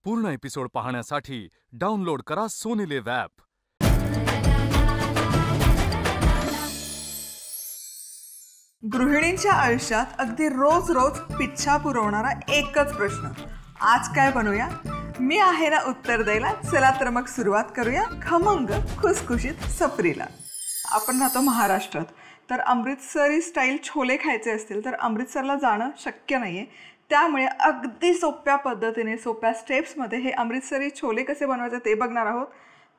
पूर्ण एपिसोड पाहण्यासाठी डाउनलोड करा सोनी लिव्ह ॲप। गृहिणींच्या आयुष्यात अगदी रोज रोज पिच्छा पुरवणारा एकच प्रश्न, आज काय बनवूया? मी आहे ना उत्तर द्यायला। चला तर मग सुरुवात करूया खमंग खुसखुशीत सफरीला। आपण राहतो महाराष्ट्रात, तर अमृतसरी स्टाईल छोले खायचे असतील तर अमृतसरला जाणं शक्य नाही आहे। त्यामुळे अगदी सोप्या पद्धतीने सोप्या स्टेप्समध्ये हे अमृतसरी छोले कसे बनवायचे ते बघणार आहोत।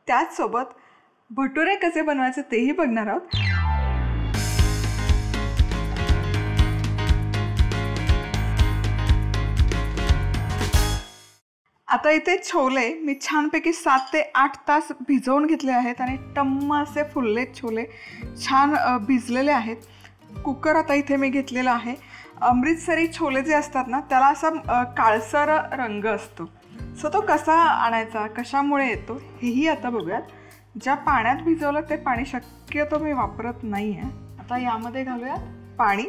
त्याचसोबत भटुरे कसे बनवायचे तेही बघणार आहोत। आता इथे छोले मी छानपैकी 7 ते 8 तास भिजवून घेतले आहेत आणि टम्म असे फुलले छोले छान भिजलेले आहेत। कुकर आता इथे मी घेतलेला आहे। अमृतसरी छोले जे असतात ना, त्याला असा काळसर रंग असतो, सो तो कसा आणायचा, कशामुळे येतो हेही आता बघूयात। ज्या पाण्यात भिजवलं ते पाणी शक्यतो मी वापरत नाही आहे। आता यामध्ये घालूयात पाणी,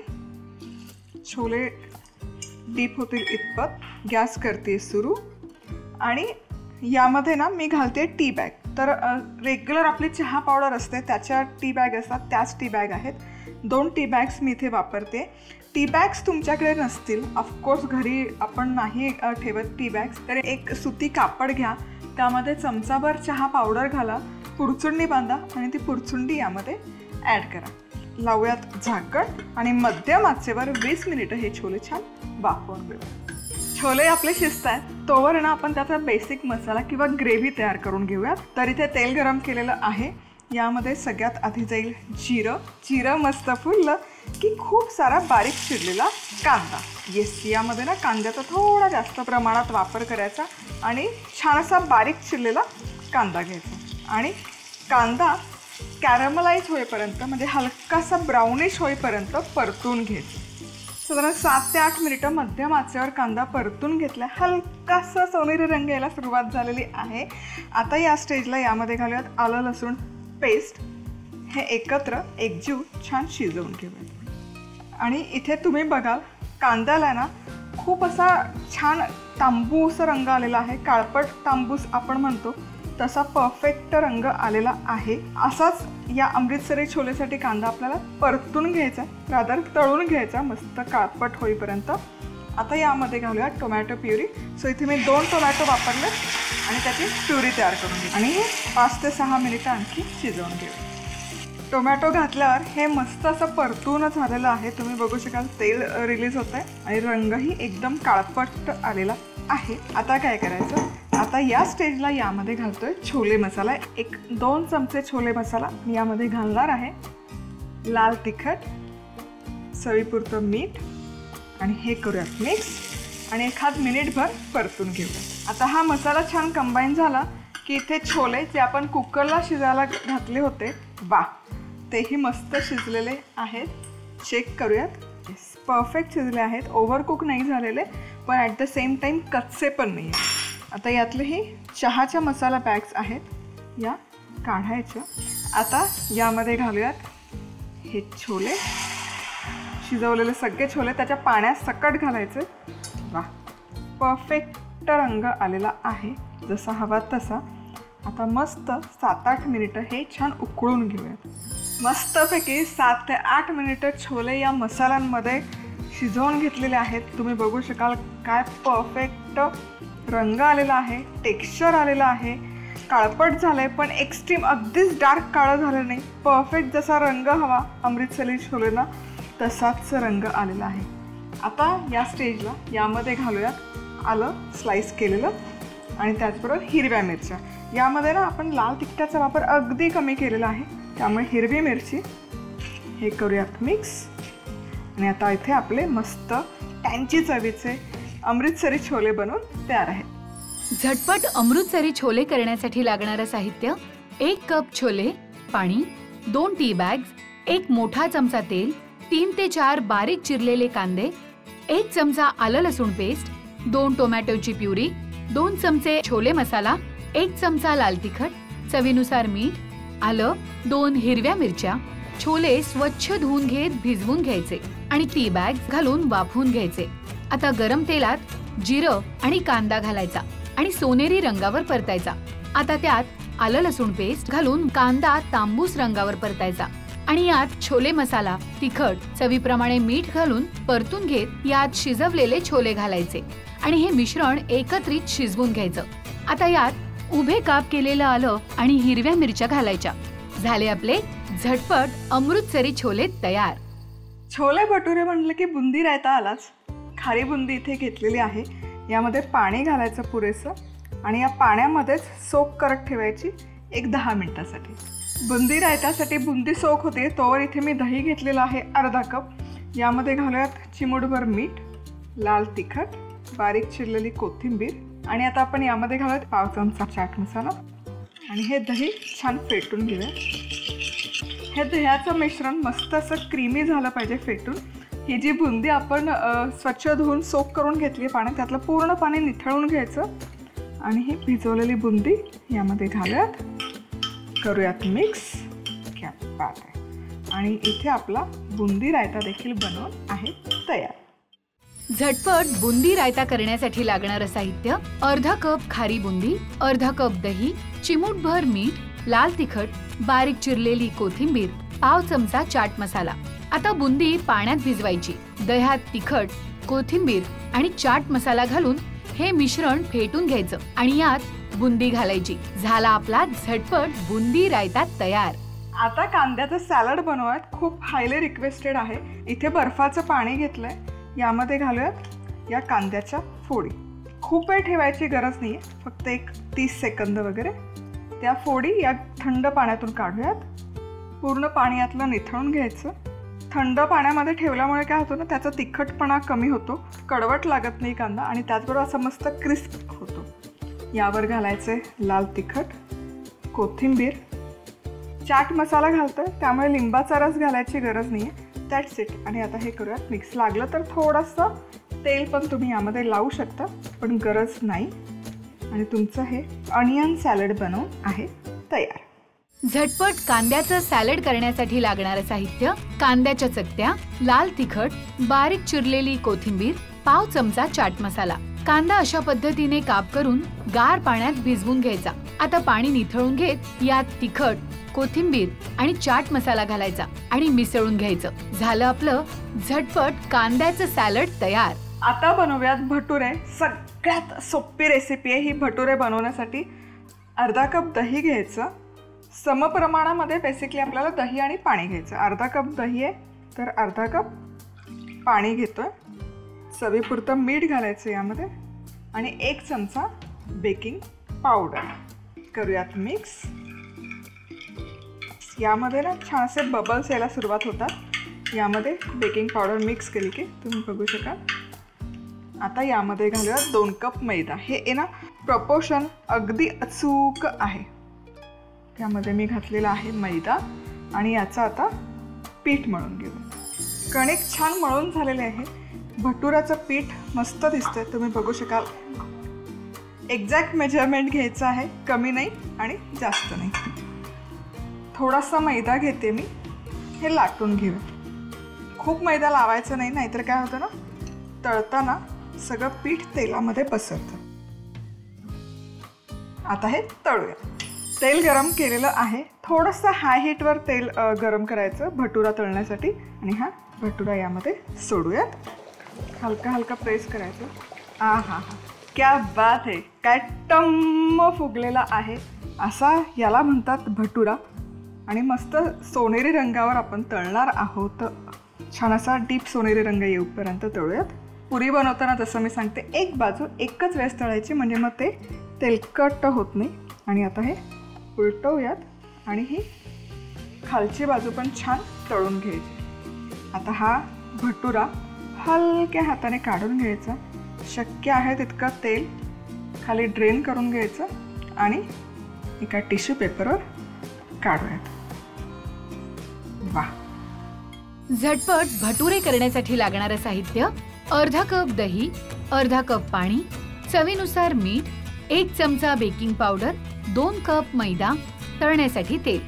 छोले डीप होतील इतपत। गॅस करते सुरू आणि यामध्ये ना मी घालते टी बॅग। तर रेग्युलर आपली चहा पावडर असते त्याच्या टी बॅग असतात, त्याच टी बॅग आहेत। 2 टी बॅग्स मी इथे वापरते। टी बॅग्स तुमच्याकडे नसतील, ऑफकोर्स घरी आपण नाही ठेवत टी बॅग्स, तर एक सुती कापड घ्या, त्यामध्ये चमचाभर चहा पावडर घाला, पुरचुंडी बांधा आणि ती पुरचुंडी यामध्ये ॲड करा। लावूयात झाकण आणि मध्यम आचेवर 20 मिनिटं हे छोले छान वाफवून घेऊया। छोले आपले शिजत आहेत तोवर ना आपण त्याचा बेसिक मसाला किंवा ग्रेव्ही तयार करून घेऊयात। तर इथे तेल गरम केलेलं आहे, यामध्ये सगळ्यात आधी जाईल जिरं मस्त फुललं की खूप सारा बारीक चिरलेला कांदा। येस, यामध्ये ना कांद्याचा थोडा जास्त प्रमाणात वापर करायचा आणि छान असा बारीक चिरलेला कांदा घ्यायचा आणि कांदा कॅरमलाइज होईपर्यंत, म्हणजे हलकासा ब्राउनिश होईपर्यंत परतून घ्यायचा। साधारण 7 ते 8 मिनिटं मध्यम आचेवर कांदा परतून घेतला, हलकासा सोनेरी रंग यायला सुरुवात झालेली आहे। आता या स्टेजला यामध्ये घालूयात आलं लसूण पेस्ट। हे एकत्र एकजीव छान शिजवून घेऊयात। आणि इथे तुम्ही बघाल कांद्याला ना खूप असा छान तांबूस रंग आलेला आहे, काळपट तांबूस आपण म्हणतो तसा परफेक्ट रंग आलेला आहे। असाच या अमृतसरी छोलेसाठी कांदा आपल्याला परतून घ्यायचा, रादर तळून घ्यायचा मस्त काळपट होईपर्यंत। आता यामध्ये घालूया टोमॅटो प्युरी। सो इथे मी 2 टोमॅटो वापरले आणि त्याची प्युरी तयार करून घेऊ आणि 5 ते 6 मिनिटं आणखी शिजवून घेऊ। टोमॅटो घातल्यावर हे मस्त असं परतून झालेलं आहे, तुम्ही बघू शकाल तेल रिलीज होत आहे आणि रंगही एकदम काळपट आलेला आहे। आता काय करायचं, आता या स्टेजला यामध्ये घालतोय छोले मसाला। 1-2 चमचे छोले मसाला मी यामध्ये घालणार आहे। लाल तिखट, चवीपुरतं मीठ आणि हे करूयात मिक्स आणि एखाद मिनिटभर परतून घेऊया। आता हा मसाला छान कंबाईन झाला की इथे छोले जे आपण कुकरला शिजायला घातले होते, तेही मस्त शिजलेले आहेत। चेक करूयात, येस परफेक्ट शिजले आहेत, ओव्हरकुक नाही झालेले पण ॲट द सेम टाईम कच्चे पण नाही आहेत। आता यातले हे चहाच्या मसाला बॅग्स आहेत, या काढायच्या। आता यामध्ये घालूयात हे छोले, शिजवलेले सगळे छोले त्याच्या पाण्यात सकट घालायचे। परफेक्ट रंग आलेला आहे जसा हवा तसा। आता मस्त 7-8 मिनिटं हे छान उकळून घेऊयात। मस्तपैकी 7 ते 8 मिनिटं छोले या मसाल्यांमध्ये शिजवून घेतलेले आहेत। तुम्ही बघू शकाल काय परफेक्ट रंग आलेला आहे, टेक्स्चर आलेलं आहे, काळपट झालं आहे पण एक्स्ट्रीम अगदीच डार्क काळं झालं नाही, परफेक्ट जसा रंग हवा अमृतसरी छोलेला तसाच रंग आलेला आहे। आता या स्टेजला यामध्ये घालूयात आलं स्लाइस केलेलं आणि त्याचबरोबर हिरव्या मिरच्या। यामध्ये ना आपण लाल तिखटाचा वापर अगदी कमी केलेला आहे, त्यामुळे हिरवी मिरची हे करूयात मिक्स आणि आता इथे आपले मस्त टँची चवीचे अमृतसरी छोले बनवून तयार आहेत। झटपट अमृतसरी छोले करण्यासाठी लागणारं साहित्य: 1 कप छोले, पाणी, 2 टी बॅग्स, 1 मोठा चमचा तेल, 3 ते 4 बारीक चिरलेले कांदे, 1 चमचा आलं लसूण पेस्ट, 2 टोमॅटोची प्युरी, 2 चमचे छोले मसाला, 1 चमचा लाल तिखट, चवीनुसार मीठ, आलं, 2 हिरव्या मिरच्या। छोले स्वच्छ धुवून घेत भिजवून घ्यायचे आणि टी बॅग घालून वाफवून घ्यायचे। आता गरम तेलात जिरं आणि कांदा घालायचा आणि सोनेरी रंगावर परतायचा। आता त्यात आलं लसूण पेस्ट घालून कांदा तांबूस रंगावर परतायचा आणि यात छोले मसाला, तिखट, चवीप्रमाणे मीठ घालून परतून घेत यात शिजवलेले छोले घालायचे आणि हे मिश्रण एकत्रित शिजवून घ्यायचं। आता यात उभे काप केलेलं आलं आणि हिरव्या मिरच्या घालायच्या। झाले आपले झटपट अमृतसरी छोले तयार। छोले भटुरे म्हणलं की बुंदी रायता आलाच। खारी बुंदी इथे घेतलेली आहे। यामध्ये पाणी घालायचं पुरेसं आणि या पाण्यामध्येच सोक करत ठेवायची एक 10 मिनिटासाठी। बुंदी रायतासाठी बुंदी सोक होते तोवर इथे मी दही घेतलेलं आहे अर्धा कप। यामध्ये घालूयात चिमूटभर मीठ, लाल तिखट, बारीक चिरलेली कोथिंबीर आणि आता आपण यामध्ये घालूयात पाव चमचा चाट मसाला आणि हे दही छान फेटून घेऊया। हे दह्याचं मिश्रण मस्त असं क्रीमी झालं पाहिजे फेटून। ही जी बुंदी आपण स्वच्छ धुवून सोक करून घेतली आहे पाण्यात, त्यातलं पूर्ण पाणी निथळून घ्यायचं आणि ही भिजवलेली बुंदी यामध्ये घालूयात, करूयात मिक्स। क्या बात आहे। आणि इथे आपला बुंदी रायता देखील बनवून आहे तयार। झटपट बुंदी रायता करण्यासाठी लागणारं साहित्य: अर्धा कप खारी बुंदी, अर्धा कप दही, चिमूटभर मीठ, लाल तिखट, बारीक चिरलेली कोथिंबीर, पाव चमचा चाट मसाला। आता बुंदी पाण्यात भिजवायची। दह्यात तिखट, कोथिंबीर आणि चाट मसाला घालून हे मिश्रण फेटून घ्यायचं आणि यात बुंदी घालायची। झाला आपला झटपट बुंदी रायता तयार। आता कांद्याचं सॅलड बनवूयात। खूप हायली रिक्वेस्टेड आहे। इथे बर्फाचं पाणी घेतलंय, यामध्ये घालूयात या कांद्याच्या फोडी। खूप वेळ ठेवायची गरज नाही आहे, फक्त एक 30 सेकंद वगैरे। त्या फोडी या थंड पाण्यातून काढूयात। पूर्ण पाणी यातलं निथळून घ्यायचं। थंड पाण्यामध्ये ठेवल्यामुळे काय होतं ना, त्याचा तिखटपणा कमी होतो, कडवट लागत नाही कांदा आणि त्याचबरोबर असा मस्त क्रिस्प होतो। यावर घालायचे लाल तिखट, कोथिंबीर, चाट मसाला घालतोय त्यामुळे लिंबाचा रस घालायची गरज नाही आहे। That's it. आणि आता हे करूयात मिक्स। लागलं तर थोडंसं तेल पण तुम्ही यामध्ये लावू शकता, पण गरज नाही। आणि तुमचं हे ऑनियन सॅलड बनवून आहे तयार। झटपट कांद्याचं सॅलड करण्यासाठी लागणारं साहित्य: कांद्याच्या चकत्या, लाल तिखट, बारीक चिरलेली कोथिंबीर, पाव चमचा चाट मसाला। कांदा अशा पद्धतीने काप करून गार पाण्यात भिजवून घ्यायचा। आता पाणी निथळून घेत यात तिखट, कोथिंबीर आणि चाट मसाला घालायचा आणि मिसळून घ्यायचं। झालं आपलं झटपट कांद्याचं सॅलड तयार। आता बनवूयात भटुरे। सगळ्यात सोपी रेसिपी आहे ही भटुरे बनवण्यासाठी। अर्धा कप दही घ्यायचं। समप्रमाणामध्ये बेसिकली आपल्याला दही आणि पाणी घ्यायचं। अर्धा कप दही आहे तर अर्धा कप पाणी घेतोय। चवीपुरतं मीठ घालायचं यामध्ये आणि 1 चमचा बेकिंग पावडर। करूयात मिक्स। यामध्ये ना छान असे बबल्स यायला सुरुवात होतात। यामध्ये बेकिंग पावडर मिक्स केली की तुम्ही बघू शकाल। आता यामध्ये घालूयात 2 कप मैदा। हे ना प्रपोर्शन अगदी अचूक आहे। यामध्ये मी घातलेला आहे मैदा आणि याचं आता पीठ मळून घेऊ। कणिक छान मळून झालेले आहे। भटुराचं पीठ मस्त दिसतंय, तुम्ही बघू शकाल। एक्झॅक्ट मेजरमेंट घ्यायचं आहे, कमी नाही आणि जास्त नाही। थोडासा मैदा घेते मी, हे लाटून घेऊ। खूप मैदा लावायचा नाही, नाहीतर काय होतं ना, तळताना सगळं पीठ तेलामध्ये पसरतं। आता हे तळूया। तेल गरम केलेलं आहे। थोडंसं हाय हीटवर तेल गरम करायचं भटुरा तळण्यासाठी आणि हा भटुरा यामध्ये सोडूयात। हलका हलका प्रेस करायचं। हा हा, क्या बात आहे। काय टम्म फुगलेला आहे। असा याला म्हणतात भटुरा आणि मस्त सोनेरी रंगावर आपण तळणार आहोत। छान असा डीप सोनेरी रंग येऊपर्यंत तळूयात। पुरी बनवताना जसं मी सांगते, एक बाजू एकच वेळेस तळायची म्हणजे मग ते तेलकट होत नाही। आणि आता हे उलटवूयात आणि ही खालची बाजू पण छान तळून घ्यायची। आता हा भटुरा हलक्या हाताने काढून घ्यायचा। शक्य आहे तितकं तेल खाली ड्रेन करून घ्यायचं आणि एका टिश्यू पेपरवर काढूयात। वाह! झटपट भटुरे करण्यासाठी लागणारं साहित्य: अर्धा कप दही, अर्धा कप पाणी, चवीनुसार मीठ, 1 चमचा बेकिंग पावडर, 2 कप मैदा, तळण्यासाठी तेल।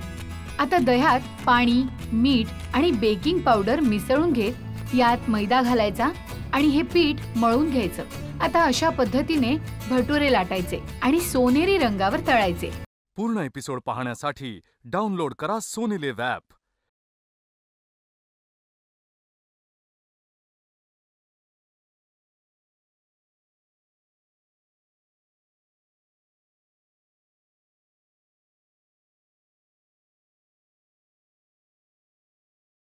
आता दह्यात पाणी, मीठ आणि बेकिंग पावडर मिसळून घेत यात मैदा घालायचा आणि हे पीठ मळून घ्यायचं। आता अशा पद्धतीने भटुरे लाटायचे आणि सोनेरी रंगावर तळायचे. पूर्ण एपिसोड पाहण्यासाठी डाउनलोड करा सोनी लिव्ह ॲप.